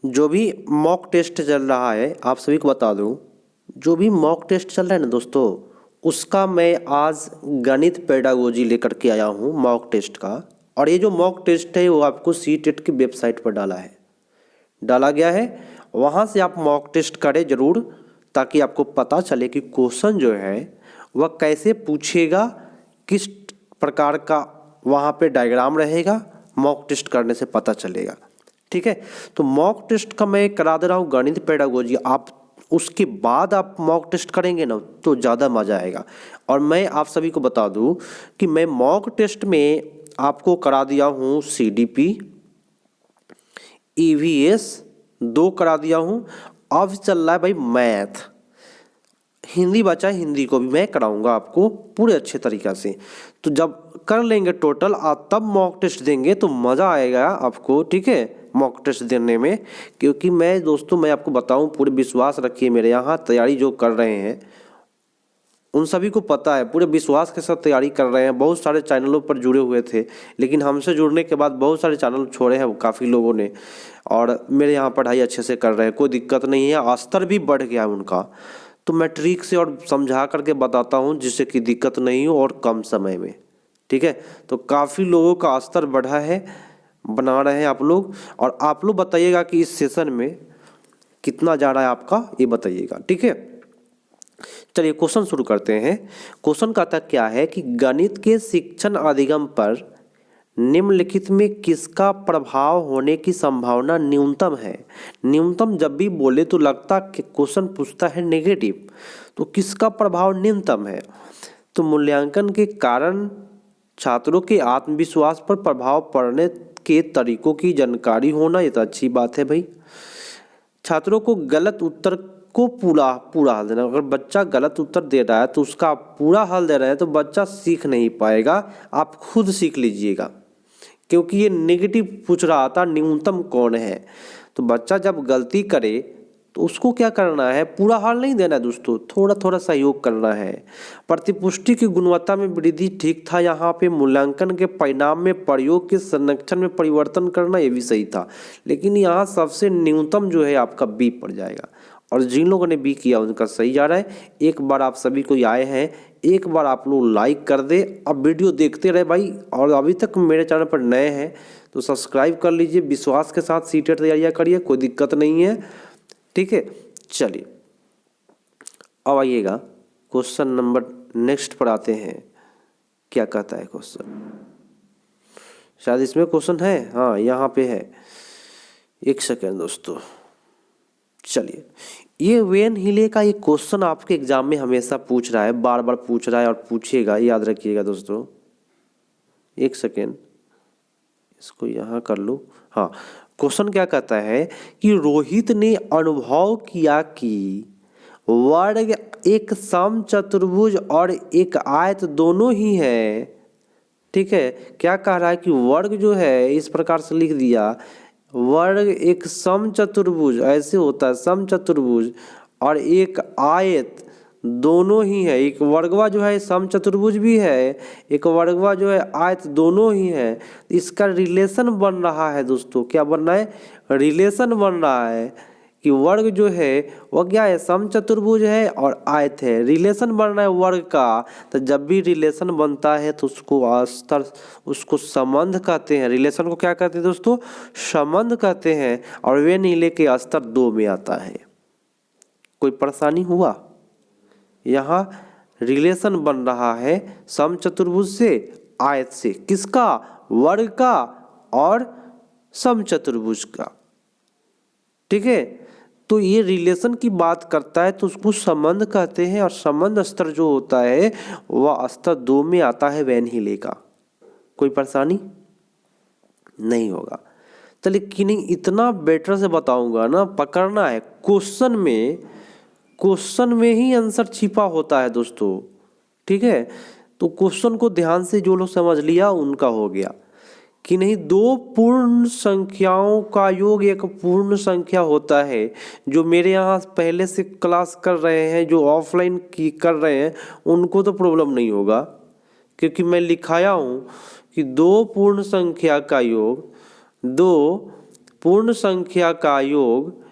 जो भी mock test चल रहा है आप सभी को बता दूं, जो भी मॉक टेस्ट चल रहा है ना दोस्तों, उसका मैं आज गणित पेडागोजी लेकर के आया हूं मॉक टेस्ट का। और ये जो मॉक टेस्ट है वो आपको सी टेट की वेबसाइट पर डाला गया है। वहाँ से आप मॉक टेस्ट करें ज़रूर, ताकि आपको पता चले कि क्वेश्चन जो है वह कैसे पूछेगा, किस प्रकार का वहाँ पे डायग्राम रहेगा, मॉक टेस्ट करने से पता चलेगा। ठीक है, तो मॉक टेस्ट का मैं करा दे रहा हूँ गणित पेडागोजी। आप उसके बाद आप मॉक टेस्ट करेंगे ना तो ज़्यादा मज़ा आएगा। और मैं आप सभी को बता दूँ कि मैं मॉक टेस्ट में आपको करा दिया हूँ CDP, EVS 2 करा दिया हूँ। अब चल रहा है भाई मैथ, हिंदी बचा है, हिंदी को भी मैं कराऊंगा आपको पूरे अच्छे तरीक़ा से। तो जब कर लेंगे टोटल तब मॉक टेस्ट देंगे तो मज़ा आएगा आपको। ठीक है, मॉक टेस्ट देने में, क्योंकि मैं दोस्तों मैं आपको बताऊं, पूरे विश्वास रखिए मेरे यहाँ तैयारी जो कर रहे हैं उन सभी को पता है, पूरे विश्वास के साथ तैयारी कर रहे हैं। बहुत सारे चैनलों पर जुड़े हुए थे, लेकिन हमसे जुड़ने के बाद बहुत सारे चैनल छोड़े हैं काफ़ी लोगों ने, और मेरे यहाँ पढ़ाई अच्छे से कर रहे हैं, कोई दिक्कत नहीं है। स्तर भी बढ़ गया है उनका, तो मैं ट्रिक से और समझा करके बताता हूँ जिससे कि दिक्कत नहीं हो और कम समय में। ठीक है, तो काफ़ी लोगों का स्तर बढ़ा है, बना रहे हैं आप लोग। और आप लोग बताइएगा कि इस सेशन में कितना जा रहा है आपका, ये बताइएगा। ठीक है, चलिए क्वेश्चन शुरू करते हैं। क्वेश्चन का तक क्या है कि गणित के शिक्षण अधिगम पर निम्नलिखित में किसका प्रभाव होने की संभावना न्यूनतम है। न्यूनतम जब भी बोले तो लगता कि क्वेश्चन पूछता है नेगेटिव, तो किसका प्रभाव न्यूनतम है। तो मूल्यांकन के कारण छात्रों के आत्मविश्वास पर प्रभाव पड़ने के तरीकों की जानकारी होना, ये तो अच्छी बात है भाई। छात्रों को गलत उत्तर को पूरा हल देना। अगर बच्चा गलत उत्तर दे रहा है तो उसका आप पूरा हल दे रहे हैं तो बच्चा सीख नहीं पाएगा, आप खुद सीख लीजिएगा। क्योंकि ये नेगेटिव पूछ रहा था न्यूनतम कौन है, तो बच्चा जब गलती करे तो उसको क्या करना है, पूरा हल नहीं देना है दोस्तों, थोड़ा थोड़ा सहयोग करना है। प्रतिपुष्टि की गुणवत्ता में वृद्धि ठीक था, यहाँ पे मूल्यांकन के परिणाम में प्रयोग के संरक्षण में परिवर्तन करना ये भी सही था, लेकिन यहाँ सबसे न्यूनतम जो है आपका बी पड़ जाएगा। और जिन लोगों ने बी किया उनका सही जा रहा है। एक बार आप सभी को आए हैं, एक बार आप लोग लाइक कर दे, अब वीडियो देखते रहे भाई। और अभी तक मेरे चैनल पर नए हैं तो सब्सक्राइब कर लीजिए, विश्वास के साथ सीटेट तैयारियाँ करिए, कोई दिक्कत नहीं है। ठीक है, चलिए अब आइएगा क्वेश्चन नंबर नेक्स्ट पर आते हैं। क्या कहता है क्वेश्चन, शायद इसमें क्वेश्चन है, हाँ यहाँ पे है, एक सेकेंड दोस्तों। चलिए, ये वेन हिले का ये क्वेश्चन आपके एग्जाम में हमेशा पूछ रहा है, बार बार पूछ रहा है और पूछेगा, याद रखिएगा दोस्तों। एक सेकेंड, इसको यहाँ कर लो। हाँ, क्वेश्चन क्या कहता है कि रोहित ने अनुभव किया कि वर्ग एक समचतुर्भुज और एक आयत दोनों ही है। ठीक है, क्या कह रहा है कि वर्ग जो है इस प्रकार से लिख दिया, वर्ग एक समचतुर्भुज ऐसे होता है, समचतुर्भुज और एक आयत दोनों ही है। एक वर्गवा जो है समचतुर्भुज भी है, एक वर्गवा जो है आयत दोनों ही है। इसका रिलेशन बन रहा है दोस्तों, क्या बन रहा है, रिलेशन बन रहा है कि वर्ग जो है वह क्या है, समचतुर्भुज है और आयत है। रिलेशन बन रहा है वर्ग का, तो जब भी रिलेशन बनता है तो उसको स्तर, उसको संबंध कहते हैं। रिलेशन को क्या कहते हैं दोस्तों, संबंध कहते हैं। और वे नीले के स्तर 2 में आता है। कोई परेशानी हुआ, यहाँ रिलेशन बन रहा है समचतुर्भुज से, आयत से, किसका, वर्ग का और समचतुर्भुज का। ठीक है, तो ये रिलेशन की बात करता है तो उसको संबंध कहते हैं। और संबंध स्तर जो होता है वह स्तर 2 में आता है वेन हिले का। कोई परेशानी नहीं होगा। तो लेकिन इतना बेटर से बताऊंगा ना, पकड़ना है क्वेश्चन में, क्वेश्चन में ही आंसर छिपा होता है दोस्तों। ठीक है, तो क्वेश्चन को ध्यान से जो लोग समझ लिया उनका हो गया कि नहीं। दो पूर्ण संख्याओं का योग एक पूर्ण संख्या होता है। जो मेरे यहाँ पहले से क्लास कर रहे हैं, जो ऑफलाइन की कर रहे हैं, उनको तो प्रॉब्लम नहीं होगा, क्योंकि मैं लिखाया हूँ कि दो पूर्ण संख्या का योग, दो पूर्ण संख्या का योग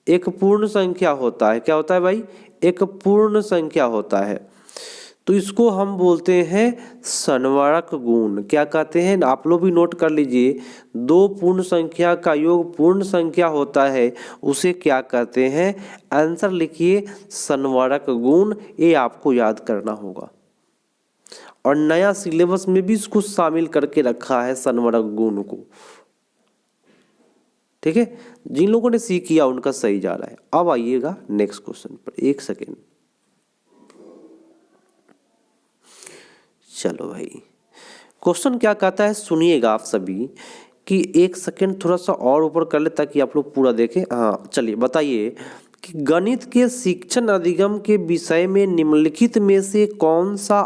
एक पूर्ण संख्या होता है। क्या होता है भाई? एक पूर्ण संख्या होता है। तो इसको हम बोलते हैं संवरक गुण। क्या कहते हैं? आप लोग भी नोट कर लीजिए, दो पूर्ण संख्या का योग पूर्ण संख्या होता है, उसे क्या कहते हैं? आंसर लिखिए संवरक गुण। ये आपको याद करना होगा और नया सिलेबस में भी इसको शामिल करके रखा है संवरक गुण को। ठीक है, जिन लोगों ने सी किया उनका सही जा रहा है। अब आइएगा नेक्स्ट क्वेश्चन पर, एक सेकेंड। चलो भाई, क्वेश्चन क्या कहता है सुनिएगा आप सभी, कि एक सेकेंड थोड़ा सा और ऊपर कर ले ताकि आप लोग पूरा देखें। हाँ चलिए बताइए कि गणित के शिक्षण अधिगम के विषय में निम्नलिखित में से कौन सा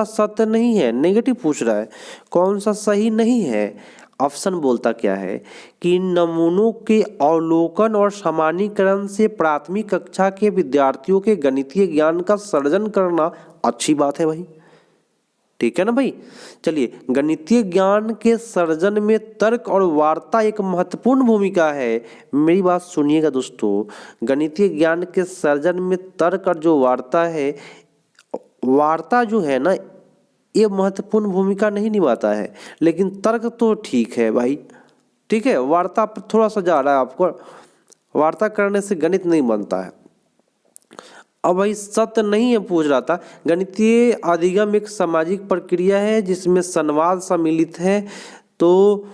सत्य नहीं है? नेगेटिव पूछ रहा है, कौन सा सही नहीं है? ऑप्शन बोलता क्या है कि नमूनों के अवलोकन और सामान्यीकरण से प्राथमिक कक्षा के विद्यार्थियों के गणितीय ज्ञान का सर्जन करना अच्छी बात है भाई। ठीक है ना भाई। चलिए, गणितीय ज्ञान के सर्जन में तर्क और वार्ता एक महत्वपूर्ण भूमिका है। मेरी बात सुनिएगा दोस्तों, गणितीय ज्ञान के सर्जन में तर्क और जो वार्ता है, वार्ता जो है ना, ये महत्वपूर्ण भूमिका नहीं निभाता है, लेकिन तर्क तो ठीक है भाई। ठीक है, वार्ता पर थोड़ा सा जा रहा है आपको, वार्ता करने से गणित नहीं बनता है। अब भाई सत्य नहीं है पूछ रहा था। गणितीय अधिगम एक सामाजिक प्रक्रिया है जिसमें संवाद सम्मिलित है। तो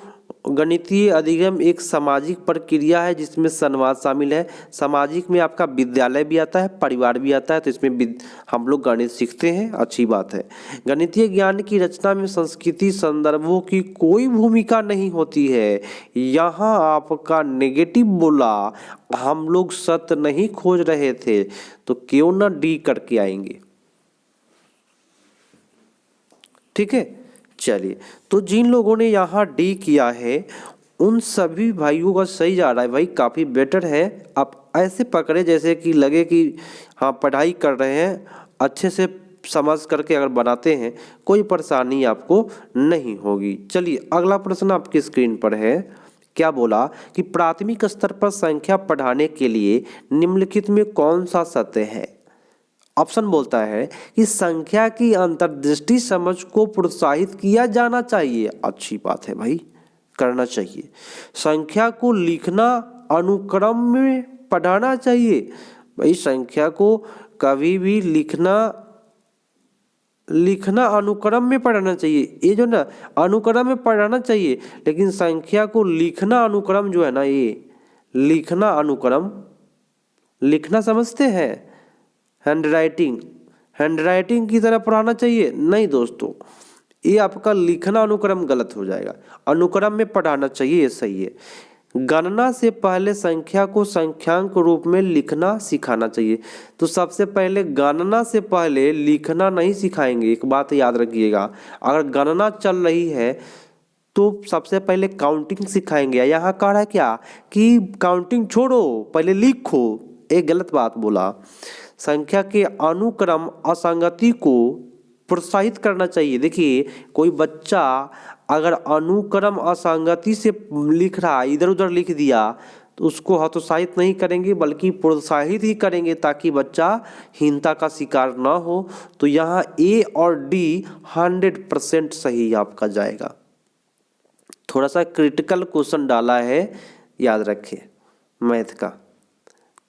गणितीय अधिगम एक सामाजिक प्रक्रिया है जिसमें संवाद शामिल है। सामाजिक में आपका विद्यालय भी आता है, परिवार भी आता है, तो इसमें हम लोग गणित सीखते हैं, अच्छी बात है। गणितीय ज्ञान की रचना में संस्कृति संदर्भों की कोई भूमिका नहीं होती है। यहाँ आपका नेगेटिव बोला, हम लोग सत्य नहीं खोज रहे थे, तो क्यों ना डी करके आएंगे। ठीक है, चलिए, तो जिन लोगों ने यहाँ डी किया है उन सभी भाइयों का सही जा रहा है भाई, काफ़ी बेटर है। आप ऐसे पकड़े जैसे कि लगे कि हाँ पढ़ाई कर रहे हैं, अच्छे से समझ करके अगर बनाते हैं कोई परेशानी आपको नहीं होगी। चलिए, अगला प्रश्न आपकी स्क्रीन पर है। क्या बोला कि प्राथमिक स्तर पर संख्या पढ़ाने के लिए निम्नलिखित में कौन सा सत्य है? ऑप्शन बोलता है कि संख्या की अंतर्दृष्टि समझ को प्रोत्साहित किया जाना चाहिए। अच्छी बात है भाई, करना चाहिए। संख्या को लिखना अनुक्रम में पढ़ाना चाहिए भाई। संख्या को कभी भी लिखना अनुक्रम में पढ़ाना चाहिए। ये जो ना अनुक्रम में पढ़ाना चाहिए, लेकिन संख्या को लिखना अनुक्रम जो है ना, ये लिखना अनुक्रम, लिखना समझते हैं हैंडराइटिंग की तरह पढ़ाना चाहिए? नहीं दोस्तों, ये आपका लिखना अनुक्रम गलत हो जाएगा। अनुक्रम में पढ़ाना चाहिए, ये सही है। गणना से पहले संख्या को संख्यांक रूप में लिखना सिखाना चाहिए। तो सबसे पहले गणना से पहले लिखना नहीं सिखाएंगे, एक बात याद रखिएगा। अगर गणना चल रही है तो सबसे पहले काउंटिंग सिखाएंगे। यहाँ कह रहा है क्या कि काउंटिंग छोड़ो, पहले लिखो। एक गलत बात बोला। संख्या के अनुक्रम असंगति को प्रोत्साहित करना चाहिए। देखिए, कोई बच्चा अगर अनुक्रम असंगति से लिख रहा है, इधर उधर लिख दिया, तो उसको हतोत्साहित नहीं करेंगे बल्कि प्रोत्साहित ही करेंगे ताकि बच्चा हीनता का शिकार ना हो। तो यहाँ ए और डी 100% सही आपका जाएगा। थोड़ा सा क्रिटिकल क्वेश्चन डाला है, याद रखें, मैथ का,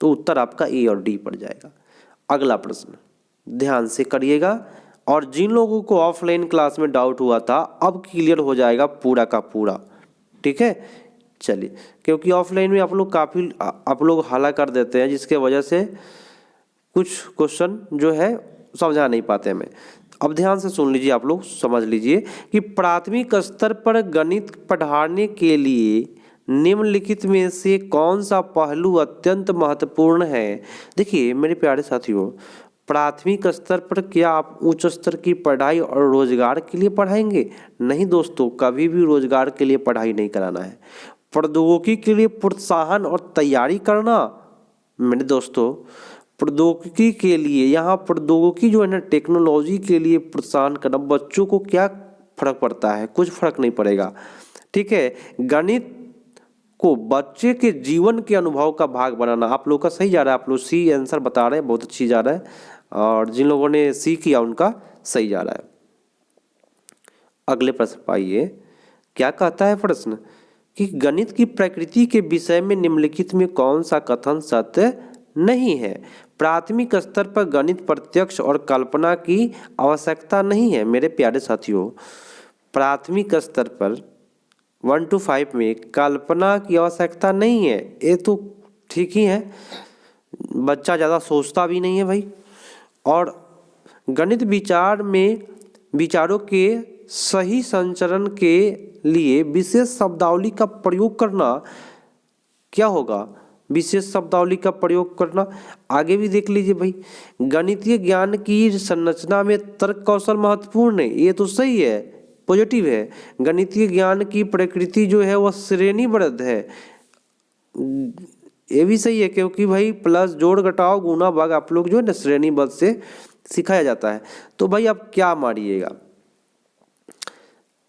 तो उत्तर आपका ए और डी पड़ जाएगा। अगला प्रश्न ध्यान से करिएगा, और जिन लोगों को ऑफलाइन क्लास में डाउट हुआ था अब क्लियर हो जाएगा पूरा का पूरा। ठीक है, चलिए, क्योंकि ऑफलाइन में आप लोग हल्ला कर देते हैं, जिसके वजह से कुछ क्वेश्चन जो है समझा नहीं पाते हमें। अब ध्यान से सुन लीजिए, आप लोग समझ लीजिए कि प्राथमिक स्तर पर गणित पढ़ाने के लिए निम्नलिखित में से कौन सा पहलू अत्यंत महत्वपूर्ण है? देखिए मेरे प्यारे साथियों, प्राथमिक स्तर पर क्या आप उच्च स्तर की पढ़ाई और रोजगार के लिए पढ़ाएंगे? नहीं दोस्तों, कभी भी रोजगार के लिए पढ़ाई नहीं कराना है। प्रौद्योगिकी के लिए प्रोत्साहन और तैयारी करना। मेरे दोस्तों, प्रौद्योगिकी के लिए, यहाँ प्रौद्योगिकी जो है ना, टेक्नोलॉजी के लिए प्रोत्साहन करना। बच्चों को क्या फर्क पड़ता है? कुछ फर्क नहीं पड़ेगा। ठीक है, गणित को बच्चे के जीवन के अनुभव का भाग बनाना। आप लोग का सही जा रहा है, आप लोग सी आंसर बता रहे हैं, बहुत अच्छी जा रहा है। और जिन लोगों ने सी किया उनका सही जा रहा है। अगले प्रश्न पर आइए, क्या कहता है प्रश्न कि गणित की प्रकृति के विषय में निम्नलिखित में कौन सा कथन सत्य नहीं है। प्राथमिक स्तर पर गणित प्रत्यक्ष और कल्पना की आवश्यकता नहीं है। मेरे प्यारे साथियों, प्राथमिक स्तर पर 1 to 5 में कल्पना की आवश्यकता नहीं है, ये तो ठीक ही है, बच्चा ज़्यादा सोचता भी नहीं है भाई। और गणित विचार में विचारों के सही संचरण के लिए विशेष शब्दावली का प्रयोग करना क्या होगा, विशेष शब्दावली का प्रयोग करना। आगे भी देख लीजिए भाई, गणितीय ज्ञान की संरचना में तर्क कौशल महत्वपूर्ण है, ये तो सही है, पॉजिटिव है। गणितीय ज्ञान की प्रकृति जो है वह श्रेणीबद्ध है, ये भी सही है, क्योंकि भाई प्लस जोड़ घटाव गुना भाग आप लोग जो है ना श्रेणीबद्ध से सिखाया जाता है। तो भाई आप क्या मारिएगा,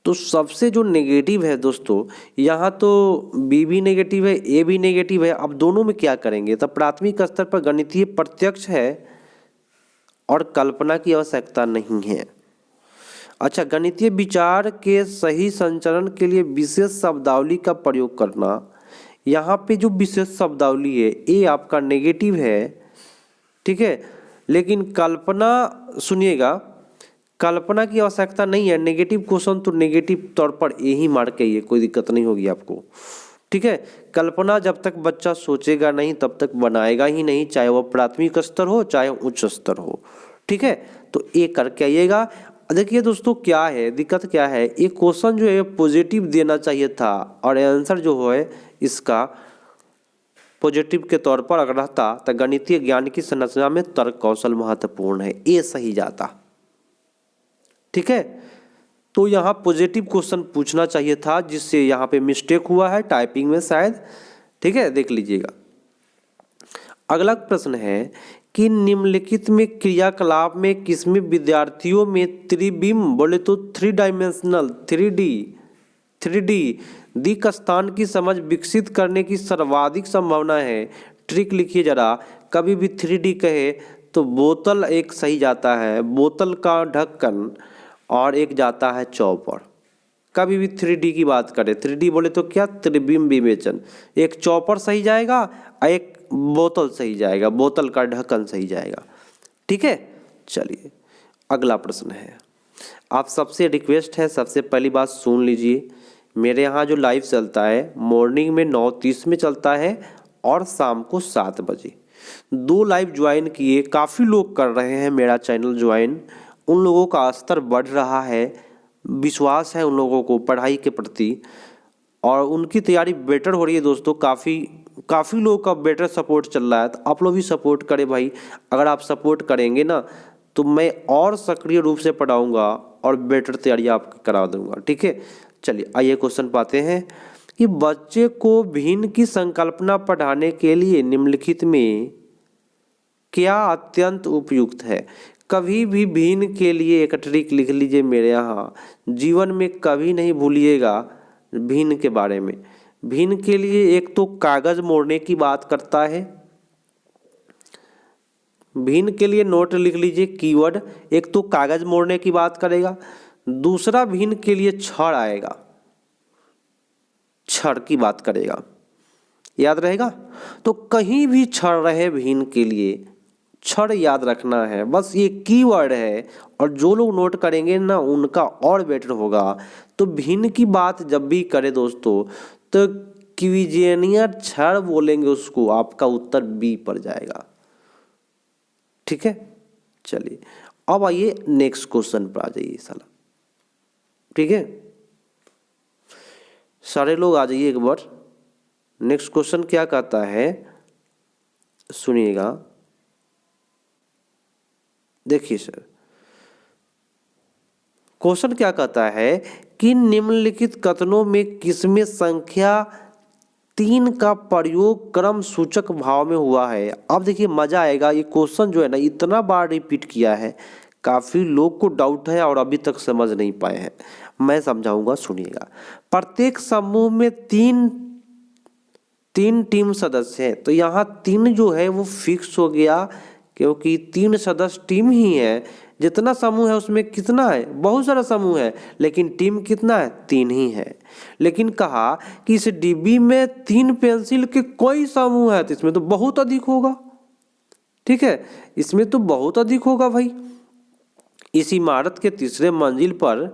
तो सबसे जो नेगेटिव है दोस्तों, यहाँ तो बी भी नेगेटिव है, ए भी नेगेटिव है। अब दोनों में क्या करेंगे, तब प्राथमिक स्तर पर गणितीय प्रत्यक्ष है और कल्पना की आवश्यकता नहीं है। अच्छा, गणितीय विचार के सही संचरण के लिए विशेष शब्दावली का प्रयोग करना, यहाँ पे जो विशेष शब्दावली है ये आपका नेगेटिव है, ठीक है। लेकिन कल्पना, सुनिएगा, कल्पना की आवश्यकता नहीं है। नेगेटिव क्वेश्चन तो नेगेटिव तौर पर यही मार के ये कोई दिक्कत नहीं होगी आपको, ठीक है। कल्पना जब तक बच्चा सोचेगा नहीं तब तक बनाएगा ही नहीं, चाहे वह प्राथमिक स्तर हो चाहे उच्च स्तर हो, ठीक है। तो ये करके आइएगा। देखिए दोस्तों, क्या है दिक्कत, क्या है, ये क्वेश्चन जो है पॉजिटिव देना चाहिए था और आंसर जो है इसका पॉजिटिव के तौर पर अगर रहता तो गणितीय ज्ञान की संरचना में तर्क कौशल महत्वपूर्ण है, ये सही जाता, ठीक है। तो यहाँ पॉजिटिव क्वेश्चन पूछना चाहिए था, जिससे यहाँ पे मिस्टेक हुआ है टाइपिंग में शायद, ठीक है, देख लीजिएगा। अगला प्रश्न है कि निम्नलिखित में क्रियाकलाप में किसमें विद्यार्थियों में त्रिबिंब, बोले तो 3 डायमेंशनल 3D दिक् स्थान की समझ विकसित करने की सर्वाधिक संभावना है। ट्रिक लिखिए जरा, कभी भी 3D कहे तो बोतल एक सही जाता है, बोतल का ढक्कन, और एक जाता है चौपर। कभी भी 3D की बात करें, 3D बोले तो क्या, त्रिबिंब विवेचन, एक चौपर सही जाएगा और एक बोतल सही जाएगा, बोतल का ढक्कन सही जाएगा, ठीक है। चलिए अगला प्रश्न है, आप सबसे रिक्वेस्ट है, सबसे पहली बात सुन लीजिए। मेरे यहाँ जो लाइव चलता है मॉर्निंग में 9:30 में चलता है और शाम को 7 बजे। 2 लाइव ज्वाइन किए, काफ़ी लोग कर रहे हैं मेरा चैनल ज्वाइन, उन लोगों का स्तर बढ़ रहा है, विश्वास है उन लोगों को पढ़ाई के प्रति और उनकी तैयारी बेटर हो रही है दोस्तों। काफ़ी लोगों का बेटर सपोर्ट चल रहा है, तो आप लोग भी सपोर्ट करें भाई। अगर आप सपोर्ट करेंगे ना तो मैं और सक्रिय रूप से पढ़ाऊँगा और बेटर तैयारी आपकी करा दूँगा, ठीक है। चलिए आइए क्वेश्चन पाते हैं कि बच्चे को भिन्न की संकल्पना पढ़ाने के लिए निम्नलिखित में क्या अत्यंत उपयुक्त है। कभी भी भिन्न के लिए एक ट्रिक लिख लीजिए मेरे यहाँ, जीवन में कभी नहीं भूलिएगा भिन्न के बारे में। भिन्न के लिए एक तो कागज मोड़ने की बात करता है, भिन्न के लिए नोट लिख लीजिए कीवर्ड, एक तो कागज मोड़ने की बात करेगा, दूसरा भिन्न के लिए छड़ आएगा, छड़ की बात करेगा, याद रहेगा। तो कहीं भी छड़ रहे भिन्न के लिए छड़ याद रखना है, बस ये कीवर्ड है और जो लोग नोट करेंगे ना उनका और बेटर होगा। तो भिन्न की बात जब भी करे दोस्तों तो क्विजेनियर छड़ बोलेंगे उसको, आपका उत्तर बी पर जाएगा, ठीक है। चलिए अब आइए नेक्स्ट क्वेश्चन पर आ जाइए साला, ठीक है। सारे लोग आ जाइए एक बार। नेक्स्ट क्वेश्चन क्या कहता है सुनिएगा, देखिए सर क्वेश्चन क्या कहता है कि निम्नलिखित कथनों में किसमें संख्या 3 का प्रयोग क्रम सूचक भाव में हुआ है। अब देखिए मजा आएगा, ये क्वेश्चन जो है ना इतना बार रिपीट किया है, काफी लोग को डाउट है और अभी तक समझ नहीं पाए हैं, मैं समझाऊंगा, सुनिएगा। प्रत्येक समूह में 3 3 टीम सदस्य हैं, तो यहाँ 3 जो है वो फिक्स हो गया, क्योंकि 3 सदस्य टीम ही है। जितना समूह है उसमें कितना है, बहुत सारा समूह है, लेकिन टीम कितना है, 3 ही है। लेकिन कहा कि इस डिब्बी में 3 पेंसिल के कोई समूह है, तो इसमें तो बहुत अधिक होगा। ठीक है, इसमें तो बहुत अधिक होगा भाई। इस इमारत के तीसरे मंजिल पर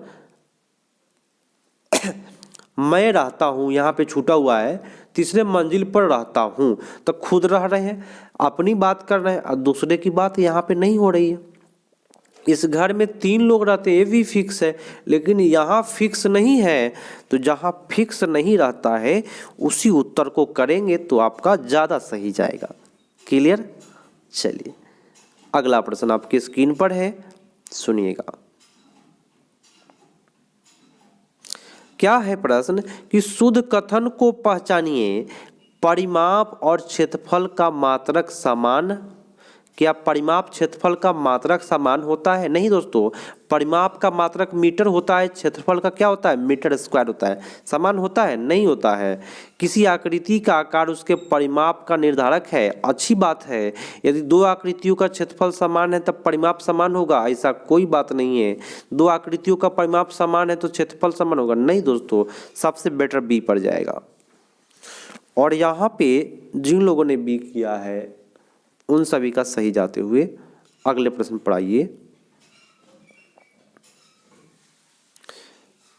मैं रहता हूँ, यहाँ पे छूटा हुआ है, तीसरे मंजिल पर रहता हूँ, तो खुद रह रहे हैं, अपनी बात कर रहे हैं, और दूसरे की बात यहाँ पे नहीं हो रही है। इस घर में 3 लोग रहते हैं, ये भी फिक्स है, लेकिन यहाँ फिक्स नहीं है। तो जहाँ फिक्स नहीं रहता है उसी उत्तर को करेंगे तो आपका ज़्यादा सही जाएगा। क्लियर? चलिए अगला प्रश्न आपकी स्क्रीन पर है, सुनिएगा। क्या है प्रश्न कि शुद्ध कथन को पहचानिए, परिमाप और क्षेत्रफल का मात्रक समान। क्या परिमाप क्षेत्रफल का मात्रक समान होता है? नहीं दोस्तों, परिमाप का मात्रक मीटर होता है, क्षेत्रफल का क्या होता है, मीटर स्क्वायर होता है। समान होता है? नहीं होता है। किसी आकृति का आकार उसके परिमाप का निर्धारक है, अच्छी बात है। यदि 2 आकृतियों का क्षेत्रफल समान है तब परिमाप समान होगा, ऐसा कोई बात नहीं है। 2 आकृतियों का परिमाप समान है तो क्षेत्रफल समान होगा, नहीं दोस्तों, सबसे बेटर बी पड़ जाएगा। और यहाँ पे जिन लोगों ने बी किया है उन सभी का सही जाते हुए अगले प्रश्न पढ़ाइए।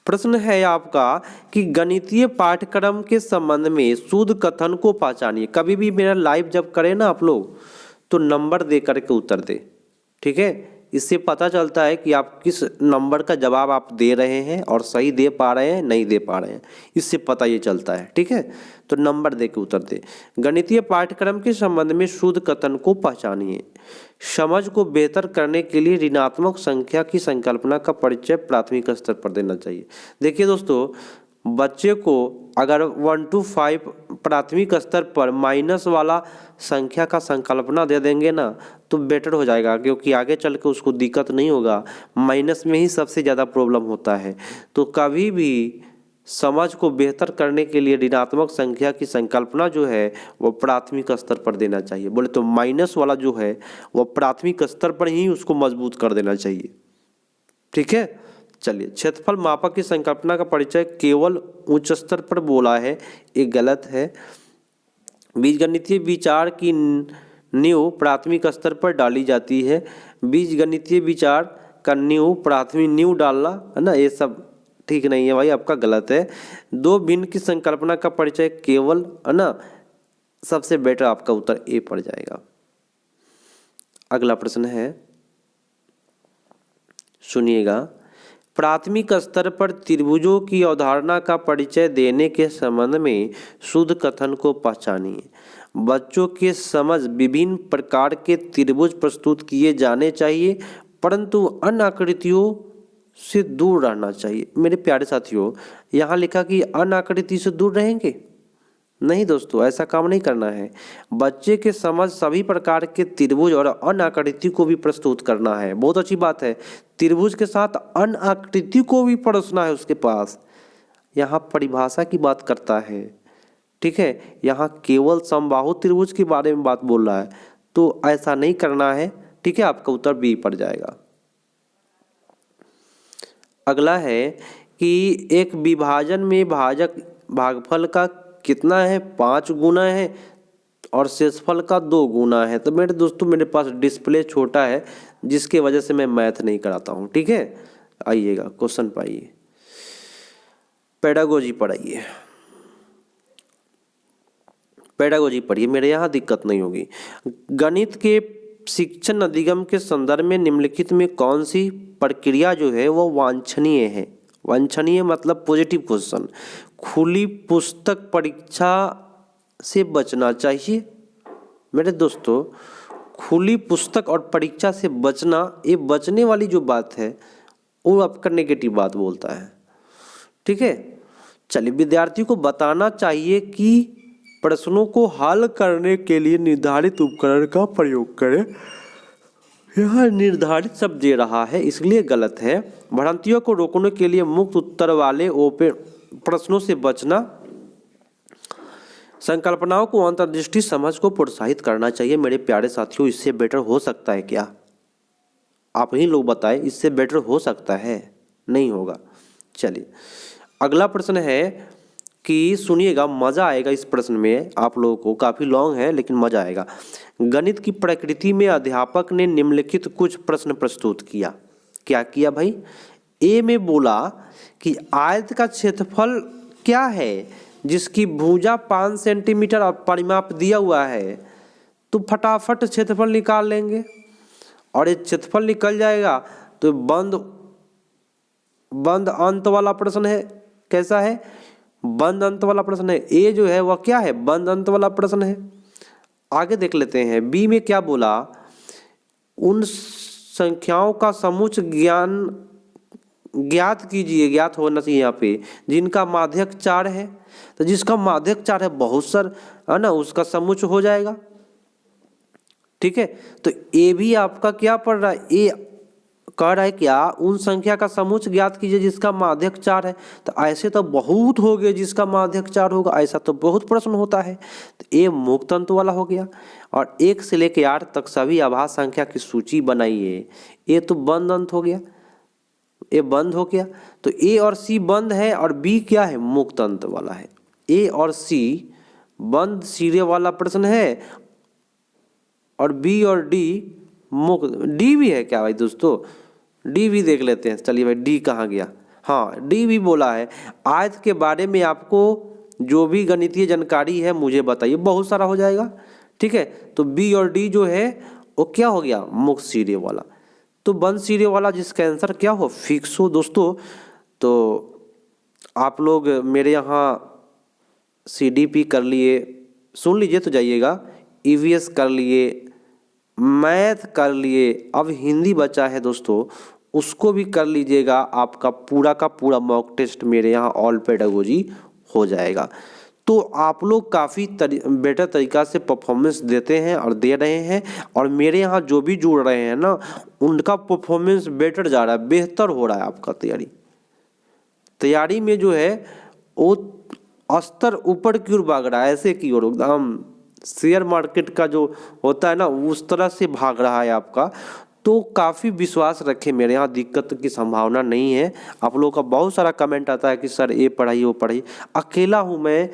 प्रश्न है आपका कि गणितीय पाठ्यक्रम के संबंध में शुद्ध कथन को पहचानिए। कभी भी मेरा लाइव जब करें ना आप लोग, तो नंबर दे करके उत्तर दे, ठीक है। इससे पता चलता है कि आप किस नंबर का जवाब आप दे रहे हैं और सही दे पा रहे हैं, नहीं दे पा रहे हैं, इससे पता ये चलता है, ठीक है। तो नंबर दे के उत्तर दे। गणितीय पाठ्यक्रम के संबंध में शुद्ध कथन को पहचानिए। समझ को बेहतर करने के लिए ऋणात्मक संख्या की संकल्पना का परिचय प्राथमिक स्तर पर देना चाहिए। देखिए दोस्तों, बच्चे को अगर 1 to 5 प्राथमिक स्तर पर माइनस वाला संख्या का संकल्पना दे देंगे ना तो बेटर हो जाएगा, क्योंकि आगे चल के उसको दिक्कत नहीं होगा। माइनस में ही सबसे ज़्यादा प्रॉब्लम होता है। तो कभी भी समझ को बेहतर करने के लिए ऋणात्मक संख्या की संकल्पना जो है वो प्राथमिक स्तर पर देना चाहिए। बोले तो माइनस वाला जो है वो प्राथमिक स्तर पर ही उसको मजबूत कर देना चाहिए, ठीक है। चलिए, क्षेत्रफल मापक की संकल्पना का परिचय केवल उच्च स्तर पर बोला है, ये गलत है। बीजगणितीय विचार की नींव प्राथमिक स्तर पर डाली जाती है। बीजगणितीय विचार का नींव प्राथमिक नींव डालना है ना, ये सब ठीक नहीं है भाई, आपका गलत है। 2 भिन्न की संकल्पना का परिचय केवल, है ना, सबसे बेटर आपका उत्तर ए पड़ जाएगा। अगला प्रश्न है, सुनिएगा। प्राथमिक स्तर पर त्रिभुजों की अवधारणा का परिचय देने के संबंध में शुद्ध कथन को पहचानिए। बच्चों के समझ विभिन्न प्रकार के त्रिभुज प्रस्तुत किए जाने चाहिए, परंतु अन्य आकृतियों से दूर रहना चाहिए। मेरे प्यारे साथियों, यहाँ लिखा कि अन्य आकृति से दूर रहेंगे, नहीं दोस्तों, ऐसा काम नहीं करना है। बच्चे के समझ सभी प्रकार के त्रिभुज और अन्य आकृति को भी प्रस्तुत करना है। बहुत अच्छी बात है, त्रिभुज के साथ अन्य आकृति को भी परोसना है उसके पास। यहाँ परिभाषा की बात करता है, ठीक है। यहाँ केवल समबाहु त्रिभुज के बारे में बात बोल रहा है, तो ऐसा नहीं करना है, ठीक है। आपका उत्तर बी पड़ जाएगा। अगला है कि एक विभाजन में भागफल का कितना है, 5 गुना है और शेषफल का 2 गुना है। तो मेरे दोस्तों, मेरे पास डिस्प्ले छोटा है जिसके वजह से मैं मैथ नहीं कराता हूँ, ठीक है। आइएगा, क्वेश्चन पाइए, पेडागोजी पढ़ाइए, पेडागोजी पढ़िए, मेरे यहाँ दिक्कत नहीं होगी। गणित के शिक्षण अधिगम के संदर्भ में निम्नलिखित में कौन सी प्रक्रिया जो है वो वांछनीय है। वांछनीय मतलब पॉजिटिव क्वेश्चन। खुली पुस्तक परीक्षा से बचना चाहिए। मेरे दोस्तों, खुली पुस्तक और परीक्षा से बचना, ये बचने वाली जो बात है वो आपका नेगेटिव बात बोलता है, ठीक है। चलिए, विद्यार्थी को बताना चाहिए कि प्रश्नों को हल करने के लिए निर्धारित उपकरण का प्रयोग करें। यह निर्धारित शब्द दे रहा है, इसलिए गलत है। भ्रांतियों को रोकने के लिए मुक्त उत्तर वाले ओपन प्रश्नों से बचना। संकल्पनाओं को अंतर्दृष्टि समझ को प्रोत्साहित करना चाहिए मेरे प्यारे साथियों। इससे बेटर हो सकता है क्या? आप ही लोग बताएं, इससे बेटर हो सकता है? नहीं होगा। चलिए अगला प्रश्न है कि सुनिएगा, मज़ा आएगा इस प्रश्न में आप लोगों को। काफ़ी लॉन्ग है लेकिन मज़ा आएगा। गणित की प्रकृति में अध्यापक ने निम्नलिखित कुछ प्रश्न प्रस्तुत किया। क्या किया भाई? ए में बोला कि आयत का क्षेत्रफल क्या है जिसकी भुजा 5 सेंटीमीटर परिमाप दिया हुआ है, तो फटाफट क्षेत्रफल निकाल लेंगे और ये क्षेत्रफल निकल जाएगा। तो बंद अंत वाला प्रश्न है। कैसा है? बंद अंत वाला प्रश्न है। ए जो है वह क्या है? बंद अंत वाला प्रश्न है। आगे देख लेते हैं। बी में क्या बोला? उन संख्याओं का समुच्च ज्ञात कीजिए, ज्ञात होना चाहिए यहाँ पे, जिनका माध्यक 4 है। तो जिसका माध्यक 4 है, बहुत सर है ना, उसका समुच्च हो जाएगा। ठीक है, तो ए भी आपका क्या पढ़ रहा है? ए कह रहा है क्या? उन संख्या का समुच्च ज्ञात कीजिए जिसका माध्यक 4 है। तो ऐसे तो बहुत हो गए जिसका माध्यक 4 होगा, ऐसा तो बहुत प्रश्न होता है। तो ए मुक्त अंत वाला हो गया। और 1 से लेकर 8 तक सभी आभास संख्या की सूची बनाइए। ए तो बंद अंत हो गया, ए बंद हो गया। तो ए और सी बंद है और बी क्या है? मुक्त अंत वाला है। ए और सी बंद सिरे वाला प्रश्न है और बी और डी मुक्त। डी भी है क्या भाई दोस्तों? डी भी देख लेते हैं। चलिए भाई, डी कहाँ गया? हाँ, डी भी बोला है आयत के बारे में आपको जो भी गणितीय जानकारी है मुझे बताइए। बहुत सारा हो जाएगा। ठीक है, तो बी और डी जो है वो क्या हो गया? मुक्त सिरे वाला। तो बंद सिरे वाला जिसका आंसर क्या हो? फिक्स हो दोस्तों। तो आप लोग मेरे यहाँ CDP कर लिए, सुन लीजिए तो जाइएगा। EVS कर लिए, मैथ कर लिए, अब हिंदी बचा है दोस्तों, उसको भी कर लीजिएगा। आपका पूरा का पूरा मॉक टेस्ट मेरे यहाँ ऑल पेडागोजी हो जाएगा। तो आप लोग काफ़ी बेटर तरीक़ा से परफॉर्मेंस देते हैं और दे रहे हैं। और मेरे यहाँ जो भी जुड़ रहे हैं ना, उनका परफॉर्मेंस बेटर जा रहा है, बेहतर हो रहा है। आपका तैयारी में जो है वो स्तर ऊपर की ओर भाग रहा है, ऐसे की ओर एकदम शेयर मार्केट का जो होता है ना, उस तरह से भाग रहा है आपका। तो काफ़ी विश्वास रखें, मेरे यहाँ दिक्कत की संभावना नहीं है। आप लोगों का बहुत सारा कमेंट आता है कि सर ये पढ़ाइए वो पढ़ाइए। अकेला हूँ मैं,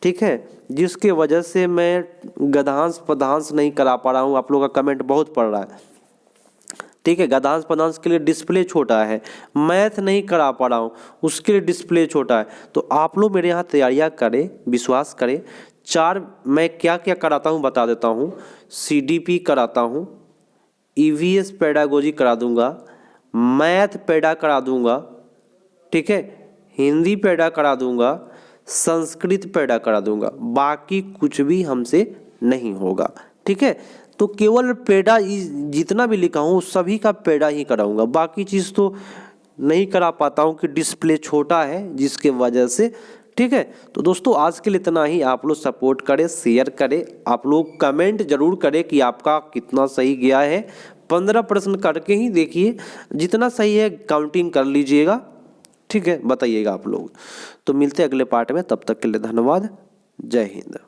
ठीक है, जिसके वजह से मैं गद्यांश पद्यांश नहीं करा पा रहा हूँ। आप लोगों का कमेंट बहुत पड़ रहा है। ठीक है, गद्यांश पद्यांश के लिए डिस्प्ले छोटा है, मैथ नहीं करा पा रहा हूँ उसके लिए डिस्प्ले छोटा है। तो आप लोग मेरे यहाँ तैयारियाँ करें, विश्वास करें। 4 मैं क्या क्या कराता हूँ बता देता हूँ। CDP कराता हूँ, EVS पेडागोजी करा दूंगा, मैथ पेडा करा दूंगा, ठीक है, हिंदी पेडा करा दूंगा, संस्कृत पेडा करा दूंगा। बाकी कुछ भी हमसे नहीं होगा। ठीक है, तो केवल पेडा जितना भी लिखा हूँ सभी का पेडा ही कराऊंगा। बाकी चीज़ तो नहीं करा पाता हूँ कि डिस्प्ले छोटा है जिसके वजह से। ठीक है, तो दोस्तों आज के लिए इतना ही। आप लोग सपोर्ट करें, शेयर करें, आप लोग कमेंट जरूर करें कि आपका कितना सही गया है। 15 प्रश्न करके ही देखिए, जितना सही है काउंटिंग कर लीजिएगा। ठीक है, बताइएगा आप लोग। तो मिलते हैं अगले पार्ट में, तब तक के लिए धन्यवाद। जय हिंद।